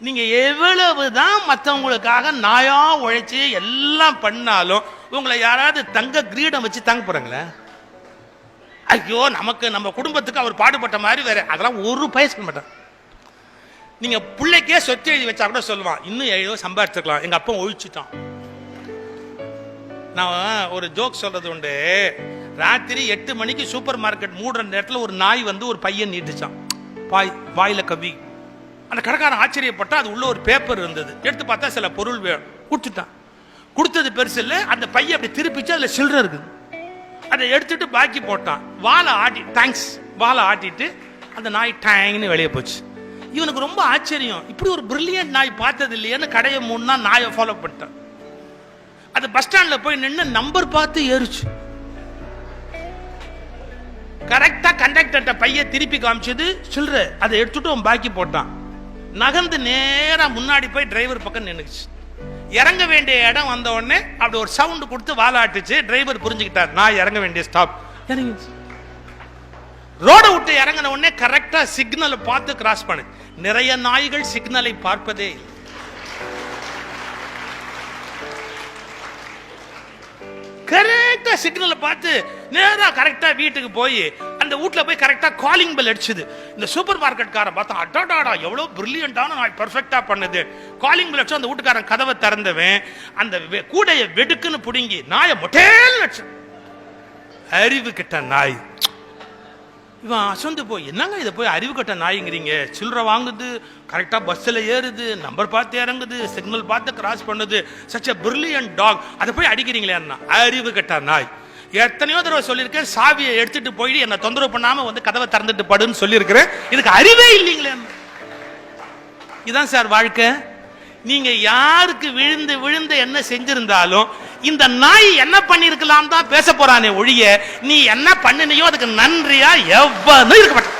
நீங்க எவ்வளவுதான் மற்றவங்களுக்காக நாயா உழைச்சி எல்லாம் பண்ணாலும் உங்களை யாராவது தங்க கிரீடம் வச்சு தாங்க போறாங்களே? ஐயோ நமக்கு நம்ம குடும்பத்துக்கு அவர் பாடுபட்ட மாதிரி வேற, அதெல்லாம் ஒரு பைசா மாட்டேன். நீங்க பிள்ளைக்கே சொத்து எழுதி வச்சா கூட சொல்லுவான், இன்னும் எழுதோ சம்பாதிச்சுக்கலாம், எங்க அப்பா ஒழிச்சுட்டான். நான் ஒரு ஜோக் சொல்றது உண்டு. ராத்திரி 8 மணிக்கு சூப்பர் மார்க்கெட் மூடுற நேரத்தில் ஒரு நாய் வந்து ஒரு பையன் நீட்டுச்சான், வாயில கவி. அந்த கடைக்காரன் ஆச்சரியப்பட்டா, அது உள்ள ஒரு பேப்பர் இருந்தது. எடுத்து பார்த்தா சில பொருள் கொடுத்துட்டான். கொடுத்தது பெருசு இல்லை, அந்த பையன் அப்படி திருப்பிச்சு அதுல சில்லறை இருக்குது. அதை எடுத்துட்டு பாக்கி போட்டான். வாழை ஆட்டி தேங்க்ஸ் வாழை ஆட்டிட்டு அந்த நாய் டேங்னு வெளியே போச்சு. இவனுக்கு ரொம்ப ஆச்சரியம், இப்படி ஒரு பிரில்லியன்ட் நாய் பார்த்தது இல்லையேன்னு கடையை மூணுனா நாயை ஃபாலோ பண்ணிட்டான். அது பஸ் ஸ்டாண்ட்ல போய் நின்று நம்பர் பார்த்து ஏறிச்சு. கரெக்டா கண்டக்டர்ட்ட பைய திருப்பி காமிச்சது சில்லறை. அதை எடுத்துட்டு அவன் பாக்கி போட்டான். நகர்ந்து நேரா முன்னாடி போய் டிரைவர் பக்கம் நின்னுச்சு. இறங்க வேண்டிய இடம் வந்த உடனே அப்படி ஒரு சவுண்ட் கொடுத்து வாலாட்டுச்சு. டிரைவர் புரிஞ்சுக்கிட்டார், நான் இறங்க வேண்டிய ஸ்டாப். இறங்கிச்சு. ரோட விட்டு இறங்கின உடனே கரெக்டா சிக்னலை பார்த்து கிராஸ் பண்ணு. நிறைய நாய்கள் சிக்னலை பார்ப்பதே இல்லை. கரெக்டா சிக்னலை பார்த்து நேரா கரெக்டா வீட்டுக்கு போய் அந்த வீட்டுல போய் கரெக்டா காலிங் பெல் அடிச்சுது. இந்த சூப்பர் மார்க்கெட் காரன் பார்த்தா, அடாடாடா எவ்வளவு பிரில்லியண்டான நாய், பெர்ஃபெக்டா பண்ணுது. காலிங் பெல் அடிச்சு அந்த வீட்டுக்காரன் கதவை திறந்தவன் அந்த கூடைய வெடுக்குன்னு புடுங்கி நாயை மொட்டேல் அடிச்சு. அறிவு கெட்ட நாய். இவன் அசந்து போய், என்னங்க இதை போய் அறிவு கட்ட நாய்ங்கிறீங்க? சில்லறை வாங்குது, கரெக்டாக பஸ்ஸில் ஏறுது, நம்பர் பார்த்து இறங்குது, சிக்னல் பார்த்து கிராஸ் பண்ணுது, சச் எ பிரில்லியன்ட் டாக், அதை போய் அடிக்கிறீங்களே? அறிவு கட்ட நாய். எத்தனையோ தடவை சொல்லியிருக்கேன், சாவியை எடுத்துட்டு போயிட்டு என்னை தொந்தரவு பண்ணாம வந்து கதவை திறந்துட்டு படுன்னு சொல்லியிருக்கிறேன். இதுக்கு அறிவே இல்லைங்களே. இதான் சார் வாழ்க்கை. நீங்க யாருக்கு விழுந்து விழுந்து என்ன செஞ்சிருந்தாலும் இந்த நாய் என்ன பண்ணிருக்கலாம் தான் பேச போறானே ஒழிய, நீ என்ன பண்ணினியோ அதுக்கு நன்றியா எவ்வளவு இருக்க மாட்டேன்.